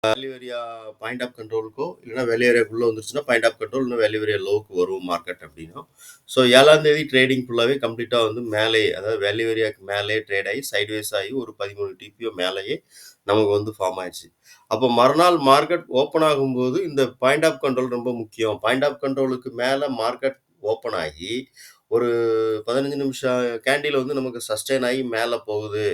Value area point of கண்ட்ரோலுக்கோ இல்லைன்னா value ஏரியாக்குள்ளே வந்துருச்சுன்னா point of control இன்னும் வேல்யூ ஏரியா லோவுக்கு வரும் மார்க்கெட் அப்படின்னா. ஸோ 7ஆம் தேதி ட்ரேடிங் ஃபுல்லாகவே கம்ப்ளீட்டாக வந்து மேலே, அதாவது வேல்யூ ஏரியாவுக்கு மேலே ட்ரேட் ஆகி சைட்வேஸ் ஆகி ஒரு 13 டிபிஓ மேலேயே நமக்கு வந்து ஃபார்ம் ஆயிடுச்சு. அப்போ மறுநாள் மார்க்கெட் ஓப்பன் ஆகும்போது இந்த பாயிண்ட் ஆஃப் கண்ட்ரோல் ரொம்ப முக்கியம். பாயிண்ட் ஆஃப் கண்ட்ரோலுக்கு மேலே மார்க்கெட் ஓப்பன் ஆகி ஒரு 15 நிமிஷம் கேண்டில் வந்து நமக்கு சஸ்டெயின் ஆகி மேலே போகுது,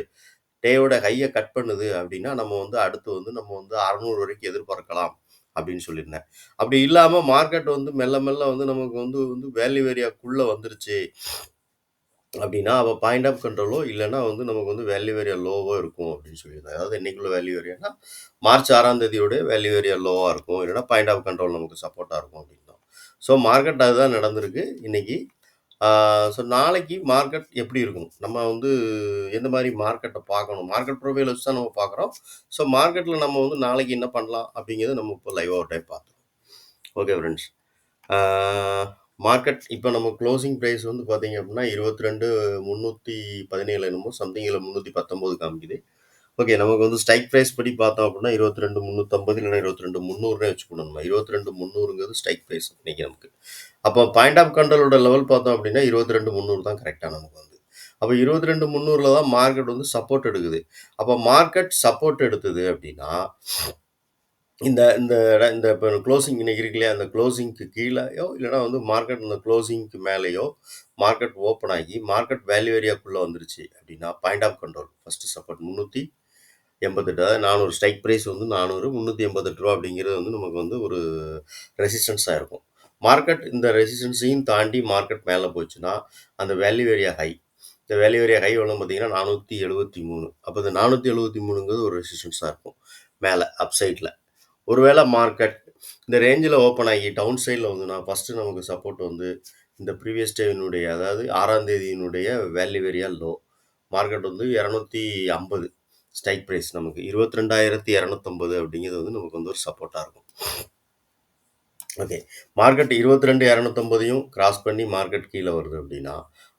டேயோட ஹையை கட் பண்ணுது அப்படின்னா நம்ம வந்து அடுத்து வந்து நம்ம வந்து 600 வரைக்கும் எதிர்பார்க்கலாம் அப்படின்னு சொல்லியிருந்தேன். அப்படி இல்லாமல் மார்க்கெட் வந்து மெல்ல மெல்ல வந்து நமக்கு வந்து வந்து வேல்யூ ஏரியாக்குள்ளே வந்துருச்சு அப்படின்னா அப்போ பாயிண்ட் ஆஃப் கண்ட்ரோலோ இல்லைன்னா வந்து நமக்கு வந்து வேல்யூ ஏரியா லோவோ இருக்கும் அப்படின்னு சொல்லியிருந்தேன். அதாவது என்னைக்குள்ள வேல்யூ ஏரியானா மார்ச் 6ஆம் தேதியோட வேல்யூ ஏரியா லோவாக இருக்கும், இல்லைன்னா பாயிண்ட் ஆஃப் கண்ட்ரோல் நமக்கு சப்போர்ட்டாக இருக்கும் அப்படின்னு. ஸோ மார்க்கெட் அதுதான் நடந்திருக்கு இன்னைக்கு. ஸோ நாளைக்கு மார்க்கெட் எப்படி இருக்கும், நம்ம வந்து எந்த மாதிரி மார்க்கெட்டை பார்க்கணும், மார்க்கெட் ப்ரொஃபைல் வச்சு தான் நம்ம பார்க்குறோம். ஸோ மார்க்கெட்டில் நம்ம வந்து நாளைக்கு என்ன பண்ணலாம் அப்படிங்கிறத நம்ம இப்போ லைவாக ஒரு டைம் பார்த்தோம். ஓகே ஃப்ரெண்ட்ஸ், மார்க்கெட் இப்போ நம்ம க்ளோசிங் ப்ரைஸ் வந்து பார்த்தீங்க அப்படின்னா 22,317 என்னமோ சம்திங், இல்லை 319 காமிக்குது. ஓகே, நமக்கு வந்து ஸ்ட்ரைக் ப்ரைஸ் படி பார்த்தோம் அப்படின்னா 22,350 இல்லைன்னா 22,300 வச்சுக்கணும். நம்ம 22,300ங்கிறது ஸ்ட்ரைக் ப்ரைஸ் இன்னைக்கு நமக்கு. அப்போ பாயிண்ட் ஆஃப் கண்ட்ரோலோட லெவல் பார்த்தோம் அப்படின்னா 22,300 தான் கரெக்டாக நமக்கு வந்து. அப்போ 22,300 தான் மார்க்கெட் வந்து சப்போர்ட் எடுக்குது. அப்போ மார்க்கெட் சப்போர்ட் எடுத்தது அப்படின்னா இந்த இந்த இந்த இப்போ க்ளோசிங் இன்னைக்கு இருக்கு இல்லையா, அந்த க்ளோசிங்க்கு கீழேயோ இல்லைன்னா வந்து மார்க்கெட் இந்த க்ளோசிங்க்கு மேலேயோ மார்க்கெட் ஓப்பன் ஆகி மார்க்கெட் வேல்யூ ஏரியாக்குள்ளே வந்துருச்சு அப்படின்னா point of control first support 388, அதாவது 400 ஸ்ட்ரைக் ப்ரைஸ் வந்து 400, 388 ரூபா அப்படிங்கிறது வந்து நமக்கு வந்து ஒரு ரெசிஸ்டன்ஸாக இருக்கும். மார்க்கெட் இந்த ரெசிஸ்டன்ஸையும் தாண்டி மார்க்கெட் மேலே போச்சுன்னா அந்த வேல்யூ ஏரியா ஹை, இந்த வேல்யூ ஏரியா ஹை எவ்வளோ பார்த்தீங்கன்னா 473. அப்போ இந்த 473ங்கிறது ஒரு ரெசிஸ்டன்ஸாக இருக்கும் மேலே அப்சைடில். ஒருவேளை மார்க்கெட் இந்த ரேஞ்சில் ஓப்பன் ஆகி டவுன் சைடில் வந்துன்னா ஃபஸ்ட்டு நமக்கு சப்போர்ட் வந்து இந்த ப்ரீவியஸ் டேவினுடைய, அதாவது 6ஆம் தேதியினுடைய வேல்யூ ஏரியா லோ, மார்க்கெட் வந்து 250 ஸ்ட்ரைக் ப்ரைஸ் நமக்கு 22,250 அப்படிங்கிறது வந்து நமக்கு வந்து ஒரு சப்போர்ட்டாக இருக்கும். ஓகே, மார்க்கெட் 22,250 கிராஸ் பண்ணி மார்க்கெட் கீழே வருது அப்படின்னா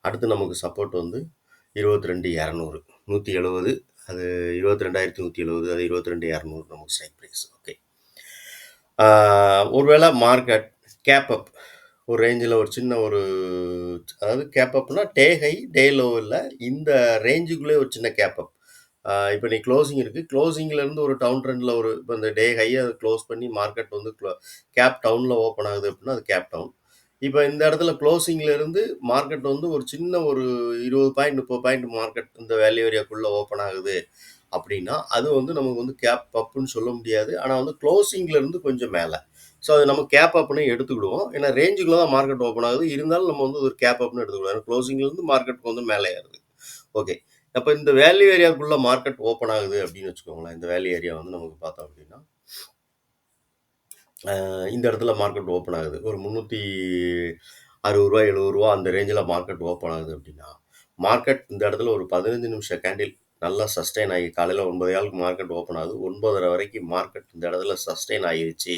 அடுத்து நமக்கு சப்போர்ட் வந்து 22,200, 170, அது 22,170, அது 22,200 நமக்கு ஸ்ட்ரைக் ப்ரைஸ். ஓகே, ஒருவேளை மார்க்கெட் கேப் அப் ஒரு ரேஞ்சில் ஒரு சின்ன ஒரு, அதாவது கேப் அப்னா டே ஹை டே லோ இல்லை, இந்த ரேஞ்சுக்குள்ளே ஒரு சின்ன கேப் அப். இப்போ நீ க்ளோசிங் இருக்குது, க்ளோசிங்லேருந்து ஒரு டவுன் ட்ரெண்டில் ஒரு இப்போ இந்த டே ஹையை அதை க்ளோஸ் பண்ணி மார்க்கெட் வந்து கேப் டவுனில் ஓப்பன் ஆகுது அப்படின்னா அது கேப் டவுன். இப்போ இந்த இடத்துல க்ளோசிங்லேருந்து மார்க்கெட் வந்து ஒரு சின்ன ஒரு 20 பாயிண்ட் 30 பாயிண்ட் மார்க்கெட் இந்த வேல்யூ ஏரியாக்குள்ளே ஓப்பன் ஆகுது அப்படின்னா அது வந்து நமக்கு வந்து கேப் அப்புன்னு சொல்ல முடியாது, ஆனால் வந்து க்ளோசிங்லேருந்து கொஞ்சம் மேலே. ஸோ அது நம்ம கேப் அப்னு எடுத்துக்கிடுவோம், ஏன்னா ரேஞ்சுக்குள்ள தான் மார்க்கெட் ஓப்பன் ஆகுது, இருந்தாலும் நம்ம வந்து ஒரு கேப் அப்னு எடுத்துக்கிடுவோம், ஏன்னா க்ளோசிங்லேருந்து மார்க்கெட் வந்து மேலே ஏறுது. ஓகே, அப்போ இந்த வேல்யூ ஏரியாக்குள்ளே மார்க்கெட் ஓப்பன் ஆகுது அப்படின்னு வச்சுக்கோங்களேன். இந்த வேல்யூ ஏரியா வந்து நமக்கு பார்த்தோம் அப்படின்னா இந்த இடத்துல மார்க்கெட் ஓப்பன் ஆகுது ஒரு 360 ரூபா 70 ரூபா அந்த ரேஞ்சில் மார்க்கெட் ஓப்பன் ஆகுது அப்படின்னா மார்க்கெட் இந்த இடத்துல ஒரு 15 நிமிஷம் கேண்டில் நல்லா சஸ்டெயின் ஆகி காலையில் 9 மார்க்கெட் ஓப்பன் ஆகுது, 9:30 வரைக்கும் மார்க்கெட் இந்த இடத்துல சஸ்டெயின் ஆகிருச்சு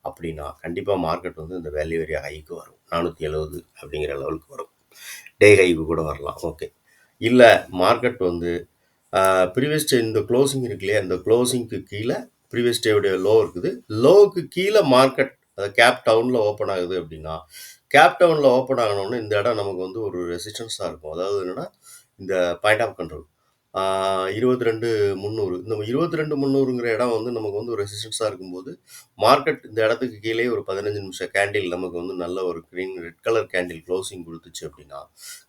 அப்படின்னா கண்டிப்பாக மார்க்கெட் வந்து இந்த வேல்யூ ஏரியா ஹைக்கு வரும், 470 அப்படிங்கிற லெவலுக்கு வரும், டே ஹைக்கு கூட வரலாம். ஓகே, இல்லை மார்க்கெட் வந்து ப்ரீவியஸ் டே இந்த க்ளோசிங் இருக்கு இல்லையா, இந்த க்ளோசிங்க்கு கீழே ப்ரீவியஸ் டேவுடைய லோ இருக்குது, லோவுக்கு கீழே மார்க்கெட் கேப் டவுனில் ஓப்பன் ஆகுது அப்படின்னா கேப் டவுனில் ஓப்பன் ஆகணும்னு இந்த இடம் நமக்கு வந்து ஒரு ரெசிஸ்டன்ஸாக இருக்கும். அதாவது என்னென்னா இந்த பாயிண்ட் ஆஃப் கண்ட்ரோல் 22,300, இந்த 22,300ங்கிற இடம் வந்து நமக்கு வந்து ஒரு ரெசிஸ்டன்ஸாக இருக்கும்போது மார்க்கெட் இந்த இடத்துக்கு கீழே ஒரு 15 நிமிஷம் கேண்டில் நமக்கு வந்து நல்ல ஒரு green red colour candle closing கொடுத்துச்சு அப்படின்னா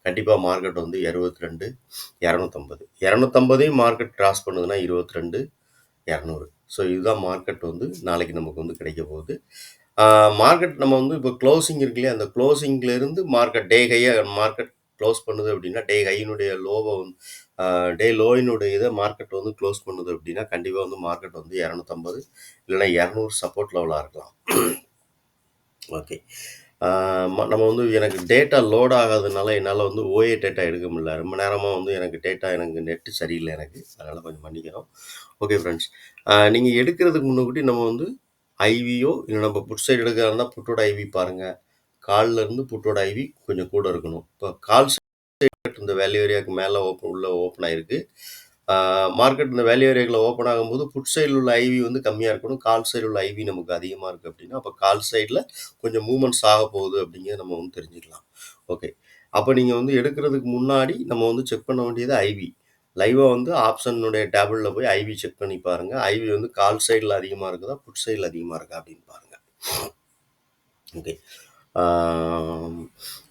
கண்டிப்பாக மார்க்கெட் வந்து 22,250, 250 மார்க்கெட் கிராஸ் பண்ணுதுன்னா 22,200. ஸோ இதுதான் மார்க்கெட் வந்து நாளைக்கு நமக்கு வந்து கிடைக்க போகுது. மார்க்கெட் நம்ம வந்து இப்போ க்ளோசிங் இருக்கு இல்லையா, அந்த க்ளோசிங்லேருந்து மார்க்கெட் டே ஹையை மார்க்கெட் க்ளோஸ் பண்ணுது அப்படின்னா டே ஹையினுடைய லோவை வந்து டே லோயினுடைய இதை மார்க்கெட் வந்து க்ளோஸ் பண்ணுது அப்படின்னா கண்டிப்பாக வந்து மார்க்கெட் வந்து 250 இல்லைன்னா 200 சப்போர்ட் லெவலாக இருக்கலாம். ஓகே, நம்ம வந்து எனக்கு டேட்டா லோட் ஆகாததுனால என்னால் வந்து ஓஏ டேட்டா எடுக்க முடியல, ரொம்ப நேரமாக வந்து எனக்கு டேட்டா எனக்கு நெட்டு சரியில்லை எனக்கு, அதனால் கொஞ்சம் மன்னிக்கிறோம். ஓகே ஃப்ரெண்ட்ஸ், நீங்கள் எடுக்கிறதுக்கு முன்னாடி நம்ம வந்து ஐவியோ இல்லை நம்ம புட் சைடு எடுக்கிறதா இருந்தால் புட்டோட ஐவி பாருங்கள், காலில் இருந்து புட்டோட ஐவி கொஞ்சம் கூட இருக்கணும். இப்போ கால் சைடு இந்த வேல்யூ ஏரியாவுக்கு மேலே உள்ள ஓப்பன் ஆகிருக்கு, மார்க்கெட் இந்த வேல்யூ ஏரியாக்குள்ள ஓப்பன் ஆகும்போது புட் சைடில் உள்ள ஐவி வந்து கம்மியாக இருக்கணும். கால் சைடில் உள்ள ஐவி நமக்கு அதிகமாக இருக்குது அப்படின்னா, அப்போ கால் சைடில் கொஞ்சம் மூவ்மெண்ட்ஸ் ஆக போகுது அப்படிங்கிறத நம்ம வந்து தெரிஞ்சுக்கலாம். ஓகே. அப்போ நீங்கள் வந்து எடுக்கிறதுக்கு முன்னாடி நம்ம வந்து செக் பண்ண வேண்டியது ஐவி. லைவாக வந்து ஆப்ஷனுடைய டேபிளில் போய் ஐவி செக் பண்ணி பாருங்கள். ஐவி வந்து கால் சைடில் அதிகமாக இருக்குதா, புட் சைடில் அதிகமாக இருக்கா அப்படின்னு பாருங்கள். ஓகே.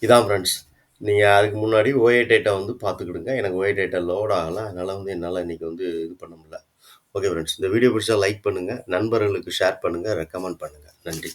இதான் ஃப்ரெண்ட்ஸ். நீங்கள் அதுக்கு முன்னாடி ஓஏ டேட்டா வந்து பார்த்துக்கிடுங்க. எனக்கு ஓஏ டேட்டா லோட் ஆகலை. அதனால் வந்து என்னால் இன்றைக்கி வந்து இது பண்ண முடியல. Okay friends. இந்த வீடியோ பிடிச்சா லைக் பண்ணுங்கள், நண்பர்களுக்கு ஷேர் பண்ணுங்கள், ரெக்கமெண்ட் பண்ணுங்கள். நன்றி.